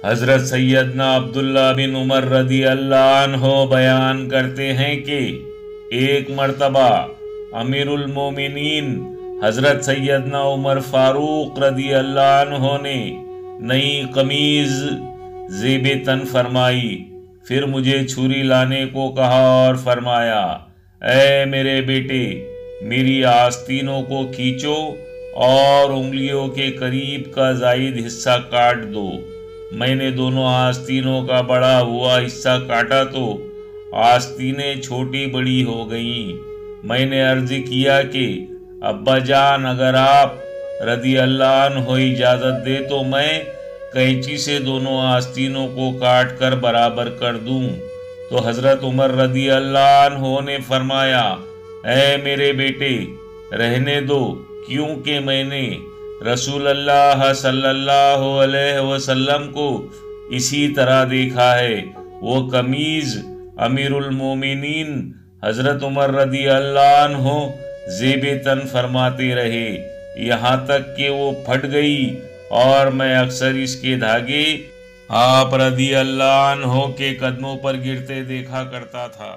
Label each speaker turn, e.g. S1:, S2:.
S1: हजरत सैयदना अब्दुल्ला बिन उमर रदी अल्लाह अन्हो बयान करते हैं कि एक मर्तबा अमीरुल मोमिनीन हजरत सैयदना उमर फारूक रदी अल्लाह अन्हो ने नई कमीज ज़ेबे तन फरमाई। फिर मुझे छुरी लाने को कहा और फरमाया, ऐ मेरे बेटे, मेरी आस्तीनों को खींचो और उंगलियों के करीब का जायद हिस्सा काट दो। मैंने दोनों आस्तीनों का बड़ा हुआ हिस्सा काटा तो आस्तीनें छोटी बड़ी हो गईं। मैंने अर्ज किया कि अब्बा जान, अगर आप रदी अल्लाह अन्हो इजाज़त दे तो मैं कैंची से दोनों आस्तीनों को काट कर बराबर कर दूं। तो हजरत उमर रदी अल्लाह अन्हो ने फरमाया, ऐ मेरे बेटे, रहने दो, क्योंकि मैंने रसूल अल्लाह सल्लल्लाहु अलैहि वसल्लम को इसी तरह देखा है। वो कमीज अमीरुल मोमिनीन हजरत उमर रदी अल्लाह अन्हो ज़ेबे तन फरमाते रहे, यहाँ तक कि वो फट गई और मैं अक्सर इसके धागे आप रदी अल्लाह अन्हो के कदमों पर गिरते देखा करता था।